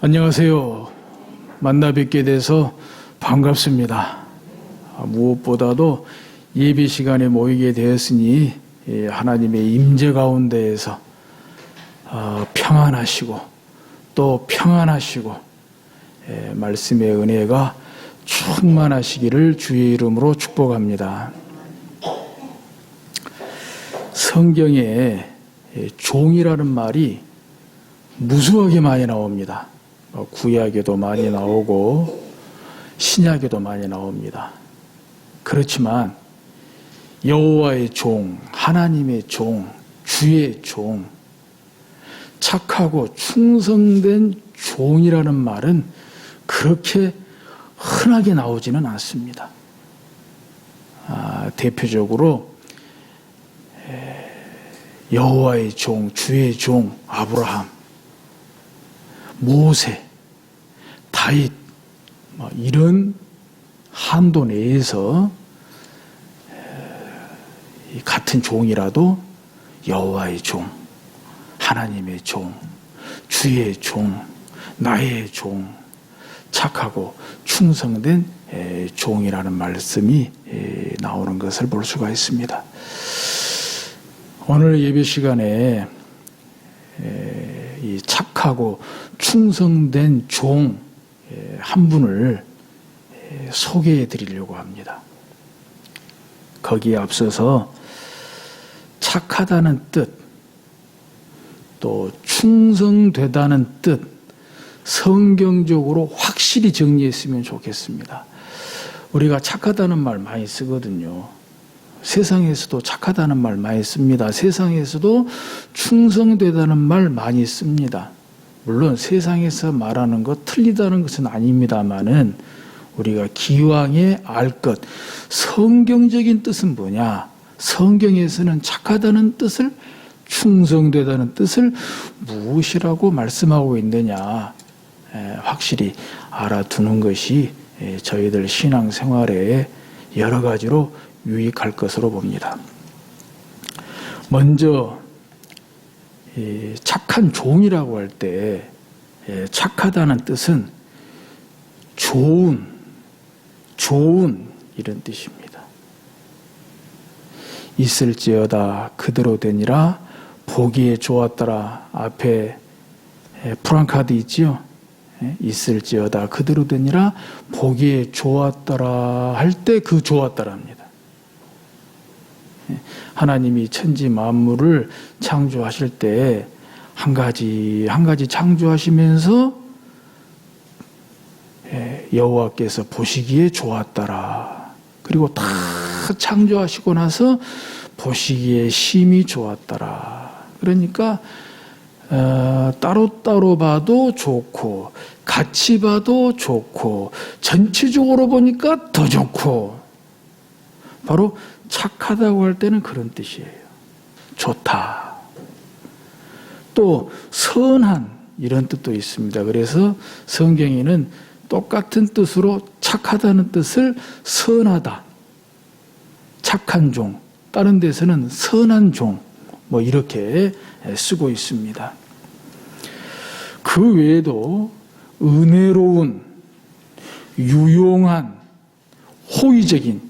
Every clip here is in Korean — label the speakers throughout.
Speaker 1: 안녕하세요. 만나 뵙게 돼서 반갑습니다. 무엇보다도 예배 시간에 모이게 되었으니 하나님의 임재 가운데에서 평안하시고 또 평안하시고 말씀의 은혜가 충만하시기를 주의 이름으로 축복합니다. 성경에 종이라는 말이 무수하게 많이 나옵니다. 구약에도 많이 나오고 신약에도 많이 나옵니다. 그렇지만 여호와의 종, 하나님의 종, 주의 종, 착하고 충성된 종이라는 말은 그렇게 흔하게 나오지는 않습니다. 대표적으로 여호와의 종, 주의 종, 아브라함, 모세, 다윗 이런 한도 내에서 같은 종이라도 여호와의 종, 하나님의 종, 주의 종, 나의 종, 착하고 충성된 종이라는 말씀이 나오는 것을 볼 수가 있습니다. 오늘 예배 시간에 이 착하고 충성된 종 한 분을 소개해 드리려고 합니다. 거기에 앞서서 착하다는 뜻, 또 충성되다는 뜻, 성경적으로 확실히 정리했으면 좋겠습니다. 우리가 착하다는 말 많이 쓰거든요. 세상에서도 착하다는 말 많이 씁니다. 세상에서도 충성되다는 말 많이 씁니다. 물론 세상에서 말하는 것 틀리다는 것은 아닙니다만은 우리가 기왕에 알 것, 성경적인 뜻은 뭐냐? 성경에서는 착하다는 뜻을, 충성되다는 뜻을 무엇이라고 말씀하고 있느냐? 확실히 알아두는 것이 저희들 신앙생활에 여러 가지로 유익할 것으로 봅니다. 먼저 착한 종이라고 할 때 착하다는 뜻은 좋은 이런 뜻입니다. 있을지어다 그대로 되니라 보기에 좋았더라. 앞에 프랑카드 있지요. 있을지어다 그대로 되니라 보기에 좋았더라 할 때 그 좋았더라입니다. 하나님이 천지 만물을 창조하실 때 한 가지 창조하시면서 여호와께서 보시기에 좋았더라. 그리고 다 창조하시고 나서 보시기에 심히 좋았더라. 그러니까 따로따로 봐도 좋고 같이 봐도 좋고 전체적으로 보니까 더 좋고, 바로 착하다고 할 때는 그런 뜻이에요. 좋다. 또 선한 이런 뜻도 있습니다. 그래서 성경에는 똑같은 뜻으로 착하다는 뜻을 선하다, 착한 종, 다른 데서는 선한 종 이렇게 쓰고 있습니다. 그 외에도 은혜로운, 유용한, 호의적인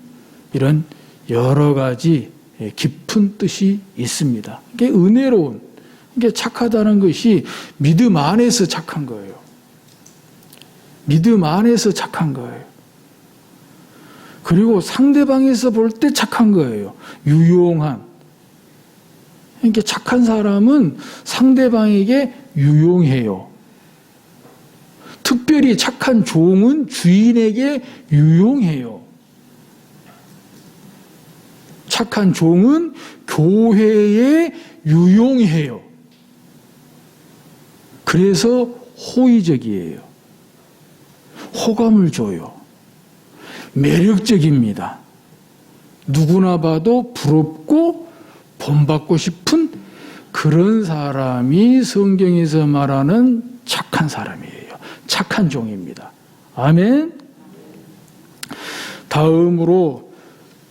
Speaker 1: 이런 여러 가지 깊은 뜻이 있습니다. 이게 은혜로운, 이게 착하다는 것이 믿음 안에서 착한 거예요. 믿음 안에서 착한 거예요. 그리고 상대방에서 볼 때 착한 거예요. 유용한. 이게 착한 사람은 상대방에게 유용해요. 특별히 착한 종은 주인에게 유용해요. 착한 종은 교회에 유용해요. 그래서 호의적이에요. 호감을 줘요. 매력적입니다. 누구나 봐도 부럽고 본받고 싶은 그런 사람이 성경에서 말하는 착한 사람이에요. 착한 종입니다. 아멘. 다음으로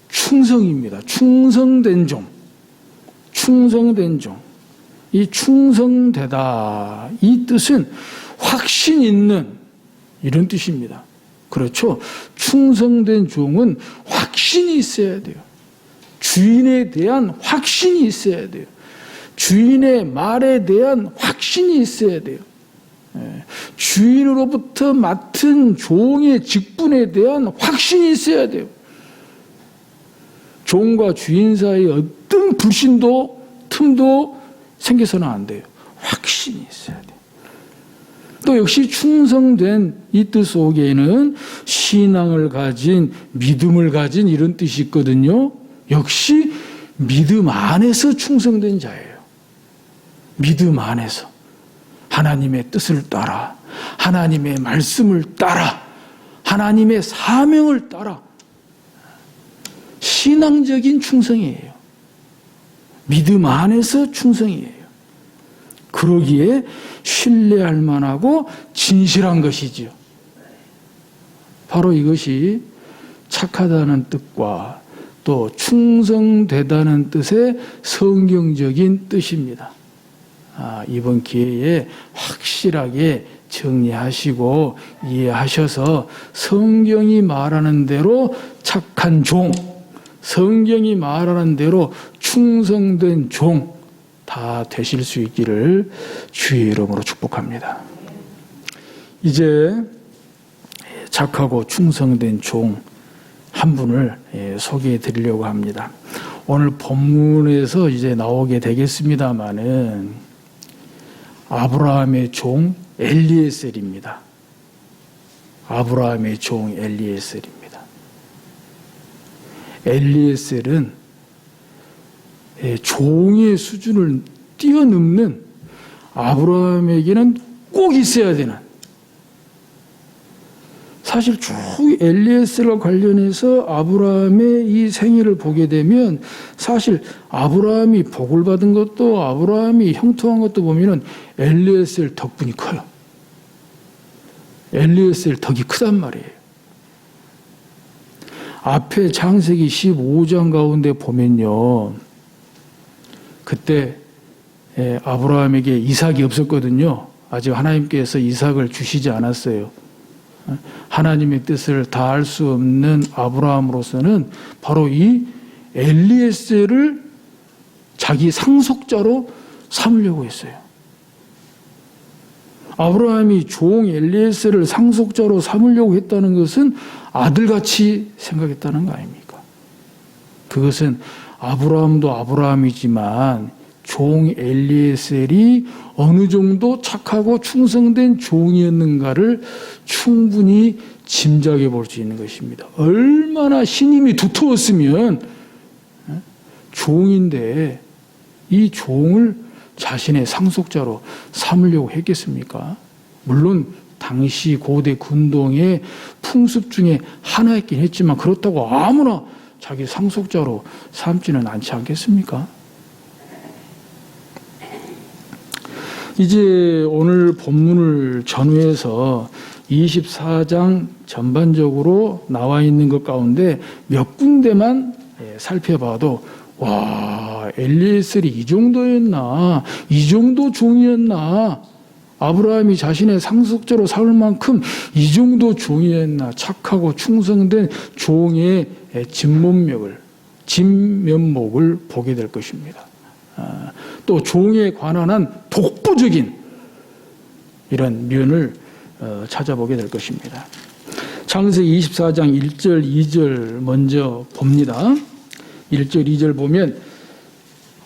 Speaker 1: 충성입니다. 충성된 종. 충성된 종. 이 충성되다, 이 뜻은 확신 있는 이런 뜻입니다. 그렇죠? 충성된 종은 확신이 있어야 돼요. 주인에 대한 확신이 있어야 돼요. 주인의 말에 대한 확신이 있어야 돼요. 주인으로부터 맡은 종의 직분에 대한 확신이 있어야 돼요. 종과 주인 사이에 어떤 불신도 틈도 생겨서는 안 돼요. 확신이 있어야 돼요. 또 역시 충성된 이 뜻 속에는 신앙을 가진, 믿음을 가진 이런 뜻이 있거든요. 역시 믿음 안에서 충성된 자예요. 믿음 안에서 하나님의 뜻을 따라, 하나님의 말씀을 따라, 하나님의 사명을 따라 신앙적인 충성이에요. 믿음 안에서 충성이에요. 그러기에 신뢰할 만하고 진실한 것이지요. 바로 이것이 착하다는 뜻과 또 충성되다는 뜻의 성경적인 뜻입니다. 이번 기회에 확실하게 정리하시고 이해하셔서 성경이 말하는 대로 착한 종, 성경이 말하는 대로 충성된 종 다 되실 수 있기를 주의 이름으로 축복합니다. 이제 착하고 충성된 종 한 분을 소개해 드리려고 합니다. 오늘 본문에서 이제 나오게 되겠습니다마는 아브라함의 종 엘리에셀입니다. 아브라함의 종 엘리에셀입니다. 엘리에셀은 종의 수준을 뛰어넘는 아브라함에게는 꼭 있어야 되는, 사실 쭉 엘리에셀과 관련해서 아브라함의 이 생애를 보게 되면 사실 아브라함이 복을 받은 것도 아브라함이 형통한 것도 보면은 엘리에셀 덕분이 커요. 엘리에셀 덕이 크단 말이에요. 앞에 창세기 15장 가운데 보면요, 그때 아브라함에게 이삭이 없었거든요. 아직 하나님께서 이삭을 주시지 않았어요. 하나님의 뜻을 다할 수 없는 아브라함으로서는 바로 이 엘리에셀을 자기 상속자로 삼으려고 했어요. 아브라함이 종 엘리에셀을 상속자로 삼으려고 했다는 것은 아들같이 생각했다는 거 아닙니까? 그것은 아브라함도 아브라함이지만 종 엘리에셀이 어느 정도 착하고 충성된 종이었는가를 충분히 짐작해 볼 수 있는 것입니다. 얼마나 신임이 두터웠으면 종인데 이 종을 자신의 상속자로 삼으려고 했겠습니까? 물론 당시 고대 군동의 풍습 중에 하나였긴 했지만 그렇다고 아무나 자기 상속자로 삼지는 않지 않겠습니까? 이제 오늘 본문을 전후해서 24장 전반적으로 나와 있는 것 가운데 몇 군데만 살펴봐도 와, 엘리에셀이 이 정도였나? 이 정도 종이었나? 아브라함이 자신의 상속자로 삼을 만큼 이 정도 종이었나? 착하고 충성된 종의 진면목을 보게 될 것입니다. 또 종에 관한 한 독보적인 이런 면을 찾아보게 될 것입니다. 창세기 24장 1절 2절 먼저 봅니다. 1절 2절 보면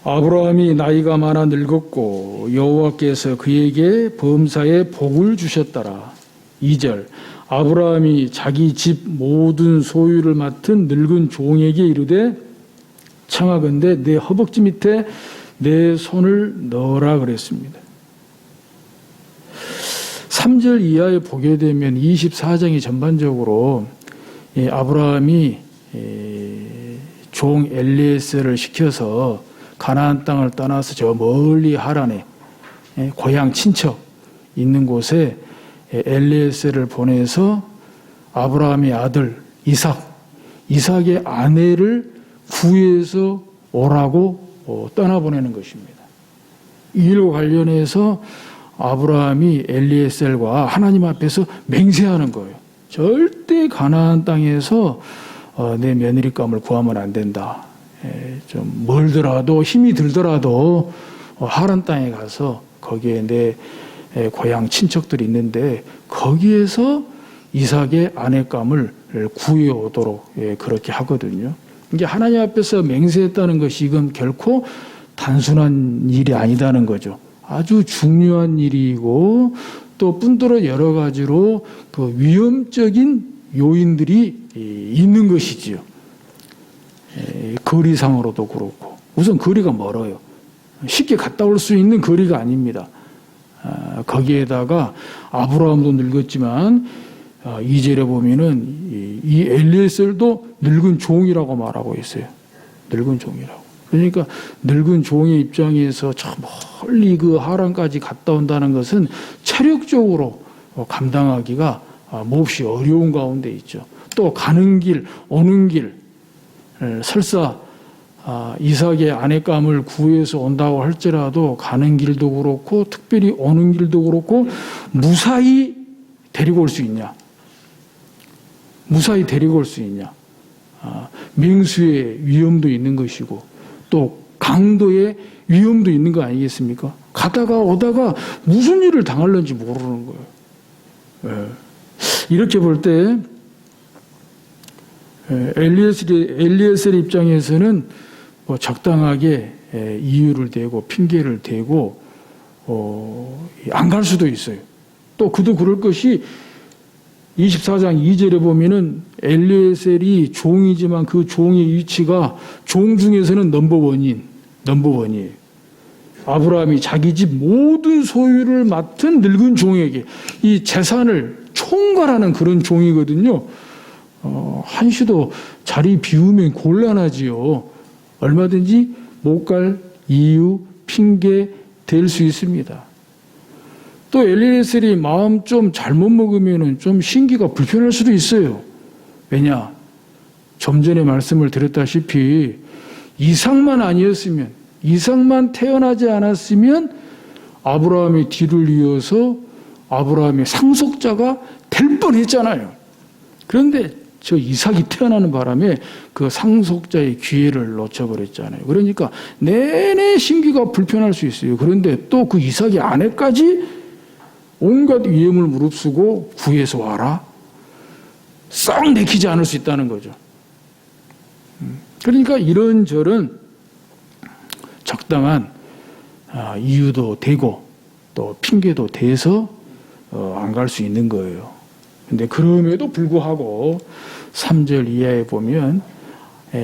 Speaker 1: 아브라함이 나이가 많아 늙었고 여호와께서 그에게 범사에 복을 주셨더라. 2절 아브라함이 자기 집 모든 소유를 맡은 늙은 종에게 이르되 청하건대 내 허벅지 밑에 내 손을 넣으라 그랬습니다. 3절 이하에 보게 되면 24장이 전반적으로 아브라함이 종 엘리에셀을 시켜서 가나안 땅을 떠나서 저 멀리 하란에 고향 친척 있는 곳에 엘리에셀을 보내서 아브라함의 아들 이삭의 아내를 구해서 오라고 떠나보내는 것입니다. 이 일과 관련해서 아브라함이 엘리에셀과 하나님 앞에서 맹세하는 거예요. 절대 가나안 땅에서 내 며느리감을 구하면 안 된다. 좀 멀더라도 힘이 들더라도 하란 땅에 가서 거기에 내 고향 친척들이 있는데 거기에서 이삭의 아내감을 구해오도록 그렇게 하거든요. 이게 하나님 앞에서 맹세했다는 것이 이건 결코 단순한 일이 아니다는 거죠. 아주 중요한 일이고 또 뿐더러 여러 가지로 그 위험적인 요인들이 있는 것이지요. 거리상으로도 그렇고 우선 거리가 멀어요. 쉽게 갔다 올 수 있는 거리가 아닙니다. 거기에다가 아브라함도 늙었지만 2절에 보면은 이 엘리에셀도 늙은 종이라고 말하고 있어요. 늙은 종이라고. 그러니까 늙은 종의 입장에서 저 멀리 그 하란까지 갔다 온다는 것은 체력적으로 감당하기가 몹시 어려운 가운데 있죠. 또 가는 길, 오는 길, 설사 이삭의 아내감을 구해서 온다고 할지라도 가는 길도 그렇고 특별히 오는 길도 그렇고 무사히 데리고 올 수 있냐? 무사히 데리고 올 수 있냐? 맹수의 위험도 있는 것이고 또 강도의 위험도 있는 거 아니겠습니까? 가다가 오다가 무슨 일을 당할는지 모르는 거예요. 이렇게 볼 때 엘리에셀의 입장에서는 뭐 적당하게 이유를 대고 핑계를 대고 안 갈 수도 있어요. 또 그도 그럴 것이 24장 2절에 보면은 엘리에셀이 종이지만 그 종의 위치가 종 중에서는 넘버원이에요. 아브라함이 자기 집 모든 소유를 맡은 늙은 종에게 이 재산을 총괄하는 그런 종이거든요. 한시도 자리 비우면 곤란하지요. 얼마든지 못 갈 이유, 핑계 될 수 있습니다. 또 엘리에셀이 마음 좀 잘못 먹으면 좀 신기가 불편할 수도 있어요. 왜냐? 좀 전에 말씀을 드렸다시피 이삭만 아니었으면, 이삭만 태어나지 않았으면 아브라함의 뒤를 이어서 아브라함의 상속자가 될 뻔했잖아요. 그런데 저 이삭이 태어나는 바람에 그 상속자의 기회를 놓쳐버렸잖아요. 그러니까 내내 심기가 불편할 수 있어요. 그런데 또 그 이삭의 아내까지 온갖 위험을 무릅쓰고 구해서 와라. 썩 내키지 않을 수 있다는 거죠. 그러니까 이런저런 적당한 이유도 되고 또 핑계도 대서 안 갈 수 있는 거예요. 근데 그럼에도 불구하고 3절 이하에 보면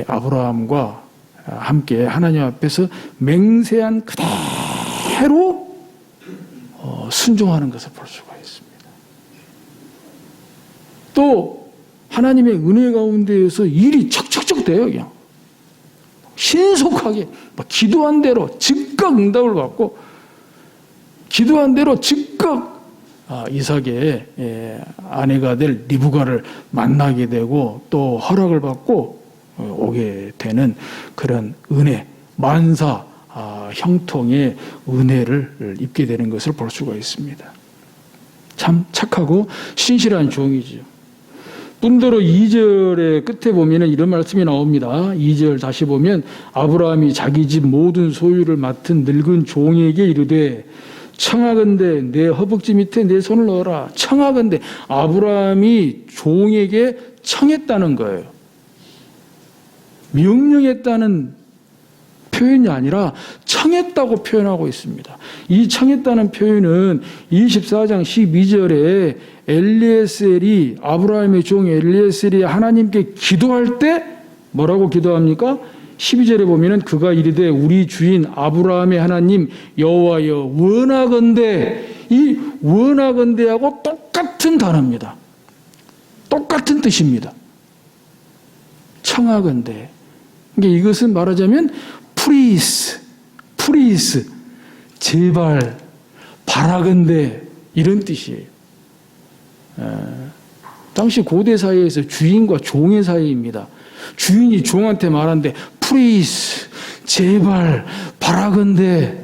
Speaker 1: 아브라함과 함께 하나님 앞에서 맹세한 그대로 순종하는 것을 볼 수가 있습니다. 또 하나님의 은혜 가운데에서 일이 척척척 돼요. 그냥 신속하게 기도한 대로 즉각 응답을 받고 기도한 대로 즉각 이삭의 아내가 될 리브가를 만나게 되고 또 허락을 받고 오게 되는 그런 은혜, 만사 형통의 은혜를 입게 되는 것을 볼 수가 있습니다. 참 착하고 신실한 종이지요. 뿐더러 2절의 끝에 보면 이런 말씀이 나옵니다. 2절 다시 보면 아브라함이 자기 집 모든 소유를 맡은 늙은 종에게 이르되 청하건대 내 허벅지 밑에 내 손을 넣어라. 청하건대 아브라함이 종에게 청했다는 거예요. 명령했다는 표현이 아니라 청했다고 표현하고 있습니다. 이 청했다는 표현은 24장 12절에 엘리에셀이 아브라함의 종 엘리에셀이 하나님께 기도할 때 뭐라고 기도합니까? 12절에 보면은 그가 이르되 우리 주인 아브라함의 하나님 여호와여 원하건대, 이 원하건대하고 똑같은 단어입니다. 똑같은 뜻입니다. 청하건대. 그러니까 이것은 말하자면 프리스, 제발, 바라건대 이런 뜻이에요. 당시 고대 사회에서 주인과 종의 사이입니다. 주인이 종한테 말하는데 프리스, 제발, 바라건대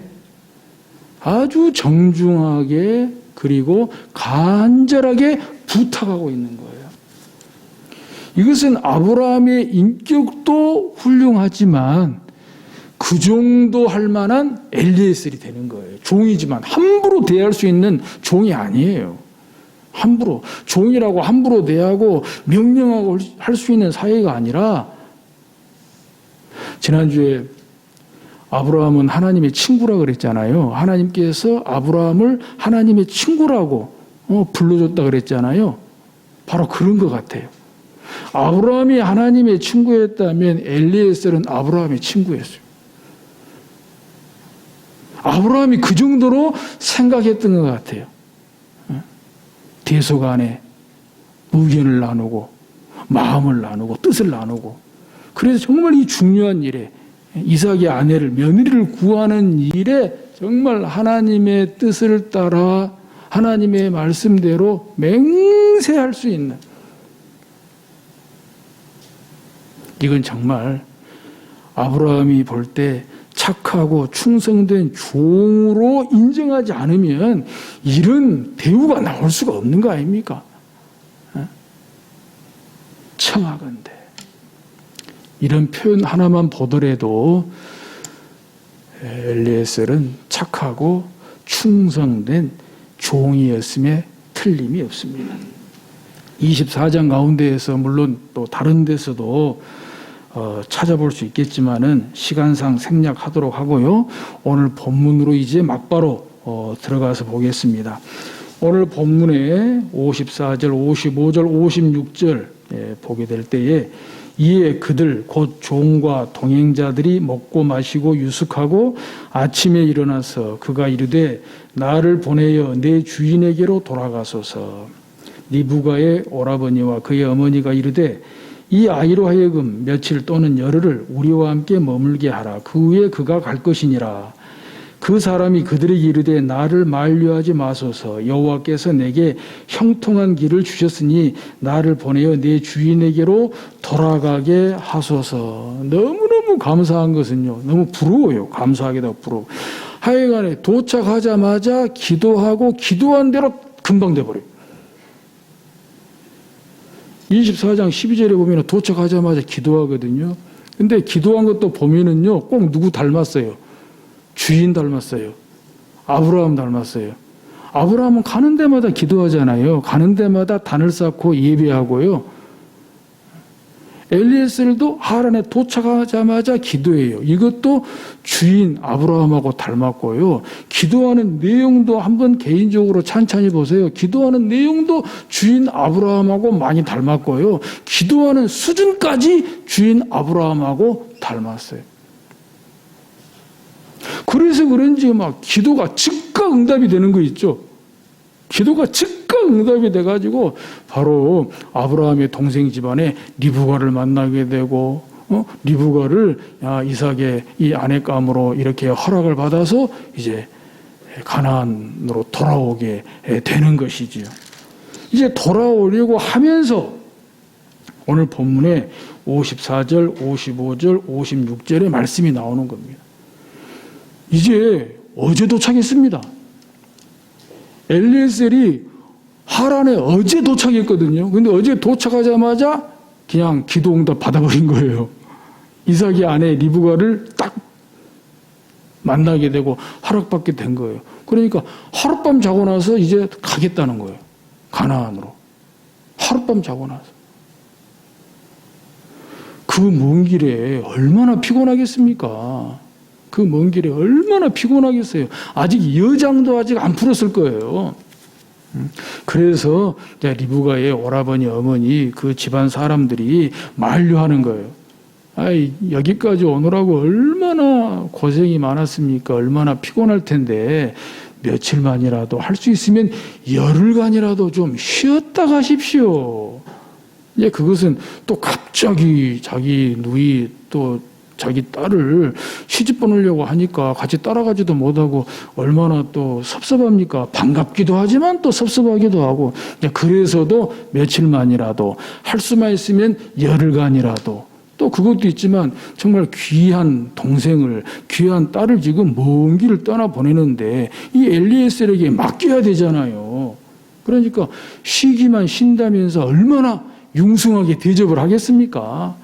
Speaker 1: 아주 정중하게 그리고 간절하게 부탁하고 있는 거예요. 이것은 아브라함의 인격도 훌륭하지만 그 정도 할 만한 엘리에셀이 되는 거예요. 종이지만 함부로 대할 수 있는 종이 아니에요. 함부로. 종이라고 함부로 대하고 명령하고 할 수 있는 사이가 아니라, 지난주에 아브라함은 하나님의 친구라 그랬잖아요. 하나님께서 아브라함을 하나님의 친구라고 불러줬다 그랬잖아요. 바로 그런 것 같아요. 아브라함이 하나님의 친구였다면 엘리에셀은 아브라함의 친구였어요. 아브라함이 그 정도로 생각했던 것 같아요. 대소간에 의견을 나누고 마음을 나누고 뜻을 나누고, 그래서 정말 이 중요한 일에, 이삭의 아내를, 며느리를 구하는 일에 정말 하나님의 뜻을 따라 하나님의 말씀대로 맹세할 수 있는, 이건 정말 아브라함이 볼 때 착하고 충성된 종으로 인정하지 않으면 이런 대우가 나올 수가 없는 거 아닙니까? 청하건대. 이런 표현 하나만 보더라도 엘리에셀은 착하고 충성된 종이었음에 틀림이 없습니다. 24장 가운데에서 물론 또 다른 데서도 찾아볼 수 있겠지만은 시간상 생략하도록 하고요. 오늘 본문으로 이제 막바로 들어가서 보겠습니다. 오늘 본문에 54절, 55절, 56절 보게 될 때에, 이에 그들 곧 종과 동행자들이 먹고 마시고 유숙하고 아침에 일어나서 그가 이르되 나를 보내어 내 주인에게로 돌아가소서. 리브가의 오라버니와 그의 어머니가 이르되 이 아이로 하여금 며칠 또는 열흘을 우리와 함께 머물게 하라. 그 후에 그가 갈 것이니라. 그 사람이 그들에게 이르되 나를 만류하지 마소서. 여호와께서 내게 형통한 길을 주셨으니 나를 보내어 내 주인에게로 돌아가게 하소서. 너무너무 감사한 것은요, 너무 부러워요. 감사하게도 부러워. 하여간에 도착하자마자 기도하고 기도한 대로 금방 돼버려요. 24장 12절에 보면 도착하자마자 기도하거든요. 근데 기도한 것도 보면은요, 꼭 누구 닮았어요? 주인 닮았어요. 아브라함 닮았어요. 아브라함은 가는 데마다 기도하잖아요. 가는 데마다 단을 쌓고 예배하고요. 엘리에셀도 하란에 도착하자마자 기도해요. 이것도 주인 아브라함하고 닮았고요. 기도하는 내용도 한번 개인적으로 찬찬히 보세요. 기도하는 내용도 주인 아브라함하고 많이 닮았고요. 기도하는 수준까지 주인 아브라함하고 닮았어요. 그래서 그런지 막 기도가 즉각 응답이 되는 거 있죠. 기도가 즉각 응답이 돼가지고 바로 아브라함의 동생 집안에 리브가를 만나게 되고, 리브가를 이삭의 이 아내감으로 이렇게 허락을 받아서 이제 가나안으로 돌아오게 되는 것이지요. 이제 돌아오려고 하면서 오늘 본문에 54절, 55절, 56절의 말씀이 나오는 겁니다. 이제 어제 도착했습니다. 엘리에셀이 하란에 어제 도착했거든요. 근데 어제 도착하자마자 그냥 기도응답 받아버린 거예요. 이삭의 아내 리브가를 딱 만나게 되고 허락받게 된 거예요. 그러니까 하룻밤 자고 나서 이제 가겠다는 거예요. 가나안으로. 하룻밤 자고 나서. 그 먼 길에 얼마나 피곤하겠습니까? 그 먼 길에 얼마나 피곤하겠어요. 아직 여장도 아직 안 풀었을 거예요. 그래서 리브가의 오라버니, 어머니, 그 집안 사람들이 만류하는 거예요. 아이, 여기까지 오느라고 얼마나 고생이 많았습니까? 얼마나 피곤할 텐데 며칠만이라도 할 수 있으면 열흘간이라도 좀 쉬었다 가십시오. 이제 그것은 또 갑자기 자기 누이 또 자기 딸을 시집 보내려고 하니까 같이 따라가지도 못하고 얼마나 또 섭섭합니까? 반갑기도 하지만 또 섭섭하기도 하고, 그래서도 며칠만이라도 할 수만 있으면 열흘간이라도 또 그것도 있지만 정말 귀한 동생을, 귀한 딸을 지금 먼 길을 떠나보내는데 이 엘리에셀에게 맡겨야 되잖아요. 그러니까 쉬기만 쉰다면서 얼마나 융숭하게 대접을 하겠습니까?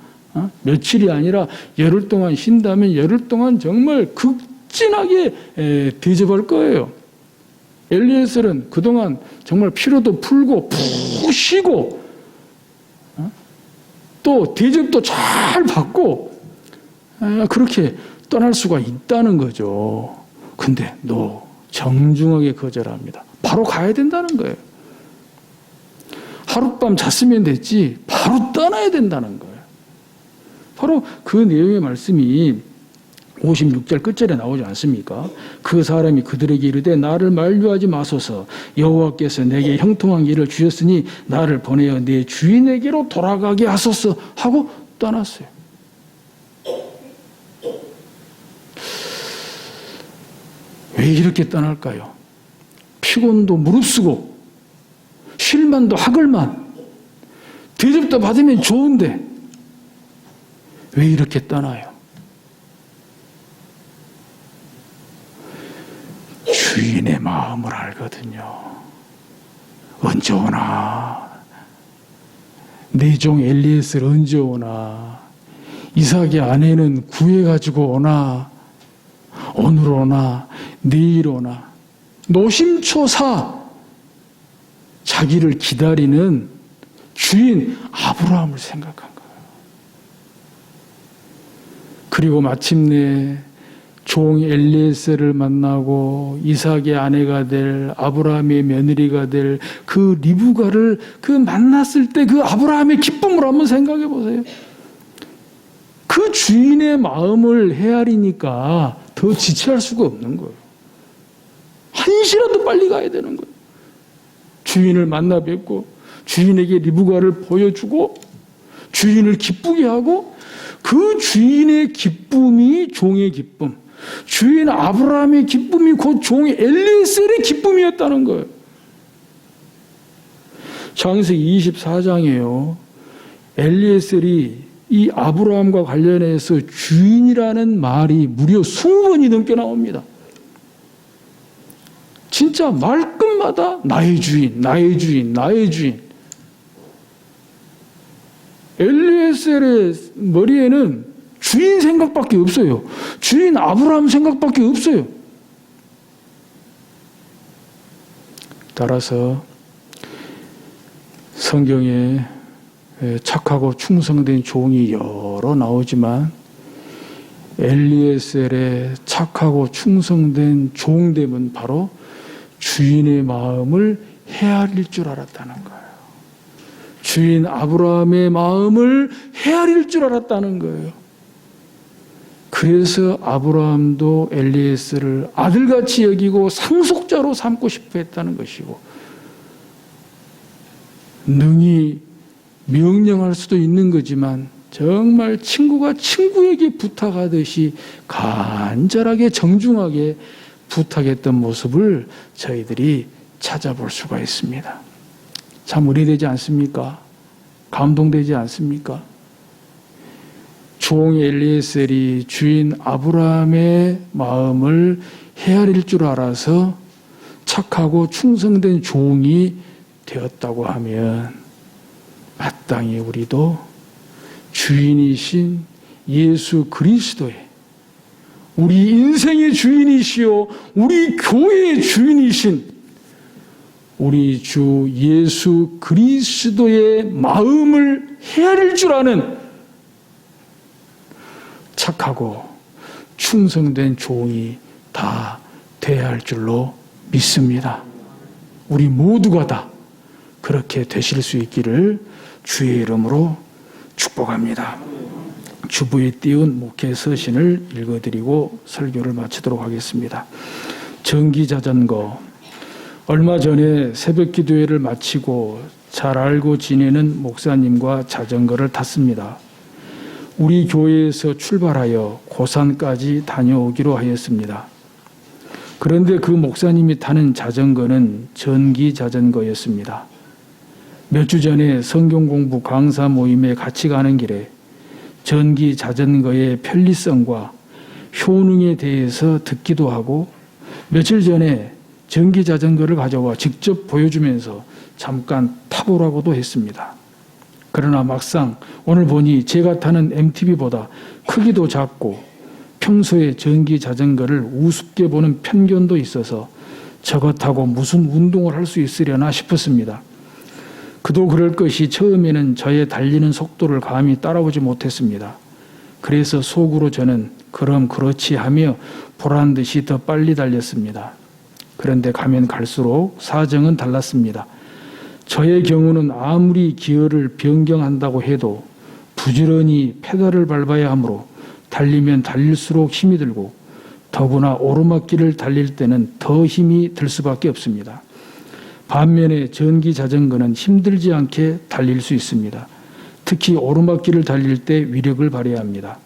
Speaker 1: 며칠이 아니라 열흘 동안 쉰다면 열흘 동안 정말 극진하게 대접할 거예요. 엘리에셀은 그동안 정말 피로도 풀고 푹 쉬고 또 대접도 잘 받고 그렇게 떠날 수가 있다는 거죠. 근데 정중하게 거절합니다. 바로 가야 된다는 거예요. 하룻밤 잤으면 됐지 바로 떠나야 된다는 거예요. 바로 그 내용의 말씀이 56절 끝절에 나오지 않습니까? 그 사람이 그들에게 이르되 나를 만류하지 마소서 여호와께서 내게 형통한 길을 주셨으니 나를 보내어 내 주인에게로 돌아가게 하소서 하고 떠났어요. 왜 이렇게 떠날까요? 피곤도 무릅쓰고 쉴만도 하글만 대접도 받으면 좋은데 왜 이렇게 떠나요? 주인의 마음을 알거든요. 언제 오나? 내 종 엘리에셀 언제 오나? 이삭의 아내는 구해가지고 오나? 오늘 오나? 내일 오나? 노심초사 자기를 기다리는 주인 아브라함을 생각한 거예요. 그리고 마침내 종 엘리에셀을 만나고 이삭의 아내가 될 아브라함의 며느리가 될 그 리브가를 만났을 때 그 아브라함의 기쁨을 한번 생각해 보세요. 그 주인의 마음을 헤아리니까 더 지체할 수가 없는 거예요. 한시라도 빨리 가야 되는 거예요. 주인을 만나 뵙고 주인에게 리브가를 보여주고 주인을 기쁘게 하고 그 주인의 기쁨이 종의 기쁨, 주인 아브라함의 기쁨이 곧 종 엘리에셀의 기쁨이었다는 거예요. 창세기 24장에요. 엘리에셀이 이 아브라함과 관련해서 주인이라는 말이 무려 20번이 넘게 나옵니다. 진짜 말끝마다 나의 주인, 나의 주인, 나의 주인. 엘리에셀의 머리에는 주인 생각밖에 없어요. 주인 아브라함 생각밖에 없어요. 따라서 성경에 착하고 충성된 종이 여러 나오지만 엘리에셀의 착하고 충성된 종됨은 바로 주인의 마음을 헤아릴 줄 알았다는 거예요. 주인 아브라함의 마음을 헤아릴 줄 알았다는 거예요. 그래서 아브라함도 엘리에셀을 아들같이 여기고 상속자로 삼고 싶어 했다는 것이고, 능히 명령할 수도 있는 거지만 정말 친구가 친구에게 부탁하듯이 간절하게 정중하게 부탁했던 모습을 저희들이 찾아볼 수가 있습니다. 참 은혜되지 않습니까? 감동되지 않습니까? 종 엘리에셀이 주인 아브라함의 마음을 헤아릴 줄 알아서 착하고 충성된 종이 되었다고 하면 마땅히 우리도 주인이신 예수 그리스도의, 우리 인생의 주인이시요 우리 교회의 주인이신 우리 주 예수 그리스도의 마음을 헤아릴 줄 아는 착하고 충성된 종이 다 돼야 할 줄로 믿습니다. 우리 모두가 다 그렇게 되실 수 있기를 주의 이름으로 축복합니다. 주부에 띄운 목회 서신을 읽어드리고 설교를 마치도록 하겠습니다. 정기자전거, 얼마 전에 새벽 기도회를 마치고 잘 알고 지내는 목사님과 자전거를 탔습니다. 우리 교회에서 출발하여 고산까지 다녀오기로 하였습니다. 그런데 그 목사님이 타는 자전거는 전기 자전거였습니다. 몇 주 전에 성경 공부 강사 모임에 같이 가는 길에 전기 자전거의 편리성과 효능에 대해서 듣기도 하고 며칠 전에 전기 자전거를 가져와 직접 보여주면서 잠깐 타보라고도 했습니다. 그러나 막상 오늘 보니 제가 타는 MTB보다 크기도 작고 평소에 전기 자전거를 우습게 보는 편견도 있어서 저것 타고 무슨 운동을 할 수 있으려나 싶었습니다. 그도 그럴 것이 처음에는 저의 달리는 속도를 감히 따라오지 못했습니다. 그래서 속으로 저는 그럼 그렇지 하며 보란 듯이 더 빨리 달렸습니다. 그런데 가면 갈수록 사정은 달랐습니다. 저의 경우는 아무리 기어를 변경한다고 해도 부지런히 페달을 밟아야 하므로 달리면 달릴수록 힘이 들고 더구나 오르막길을 달릴 때는 더 힘이 들 수밖에 없습니다. 반면에 전기 자전거는 힘들지 않게 달릴 수 있습니다. 특히 오르막길을 달릴 때 위력을 발휘해야 합니다.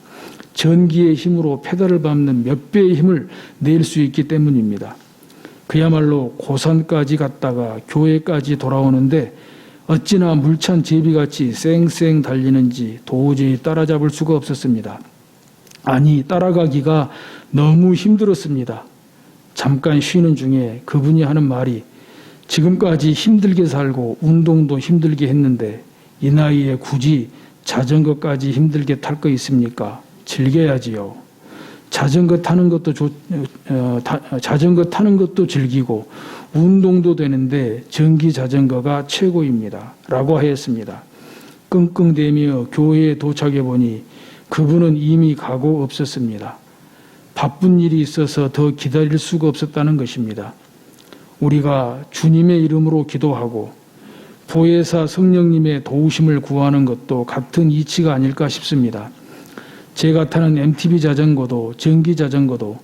Speaker 1: 전기의 힘으로 페달을 밟는 몇 배의 힘을 낼 수 있기 때문입니다. 그야말로 고산까지 갔다가 교회까지 돌아오는데 어찌나 물찬 제비같이 쌩쌩 달리는지 도저히 따라잡을 수가 없었습니다. 아니, 따라가기가 너무 힘들었습니다. 잠깐 쉬는 중에 그분이 하는 말이 지금까지 힘들게 살고 운동도 힘들게 했는데 이 나이에 굳이 자전거까지 힘들게 탈 거 있습니까? 즐겨야지요. 자전거 타는 것도 즐기고 운동도 되는데 전기 자전거가 최고입니다. 라고 하였습니다. 끙끙대며 교회에 도착해 보니 그분은 이미 가고 없었습니다. 바쁜 일이 있어서 더 기다릴 수가 없었다는 것입니다. 우리가 주님의 이름으로 기도하고 보혜사 성령님의 도우심을 구하는 것도 같은 이치가 아닐까 싶습니다. 제가 타는 MTB 자전거도 전기 자전거도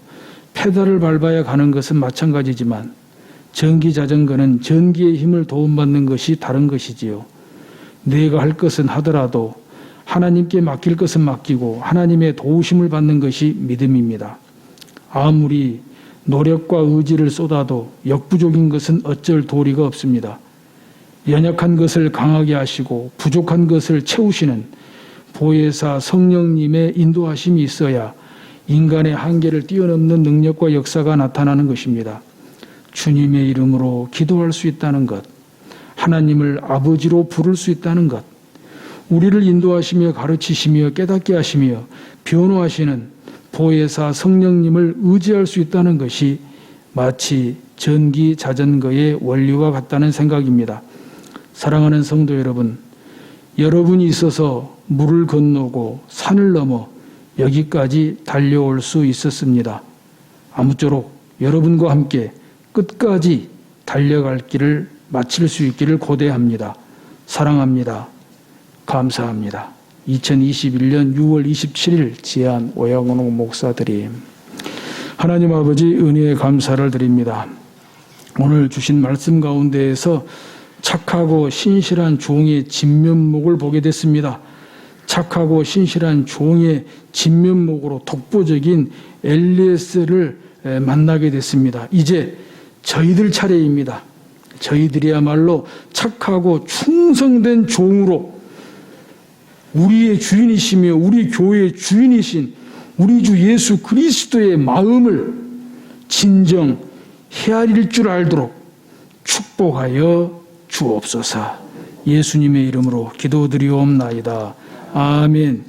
Speaker 1: 페달을 밟아야 가는 것은 마찬가지지만 전기 자전거는 전기의 힘을 도움받는 것이 다른 것이지요. 내가 할 것은 하더라도 하나님께 맡길 것은 맡기고 하나님의 도우심을 받는 것이 믿음입니다. 아무리 노력과 의지를 쏟아도 역부족인 것은 어쩔 도리가 없습니다. 연약한 것을 강하게 하시고 부족한 것을 채우시는 보혜사 성령님의 인도하심이 있어야 인간의 한계를 뛰어넘는 능력과 역사가 나타나는 것입니다. 주님의 이름으로 기도할 수 있다는 것, 하나님을 아버지로 부를 수 있다는 것, 우리를 인도하시며 가르치시며 깨닫게 하시며 변호하시는 보혜사 성령님을 의지할 수 있다는 것이 마치 전기 자전거의 원리와 같다는 생각입니다. 사랑하는 성도 여러분, 여러분이 있어서 물을 건너고 산을 넘어 여기까지 달려올 수 있었습니다. 아무쪼록 여러분과 함께 끝까지 달려갈 길을 마칠 수 있기를 고대합니다. 사랑합니다. 감사합니다. 2021년 6월 27일 지안 오영훈 목사 드림. 하나님 아버지 은혜에 감사를 드립니다. 오늘 주신 말씀 가운데에서 착하고 신실한 종의 진면목을 보게 됐습니다. 착하고 신실한 종의 진면목으로 독보적인 엘리에스를 만나게 됐습니다. 이제 저희들 차례입니다. 저희들이야말로 착하고 충성된 종으로 우리의 주인이시며 우리 교회의 주인이신 우리 주 예수 그리스도의 마음을 진정 헤아릴 줄 알도록 축복하여 주옵소서. 예수님의 이름으로 기도드리옵나이다. 아멘.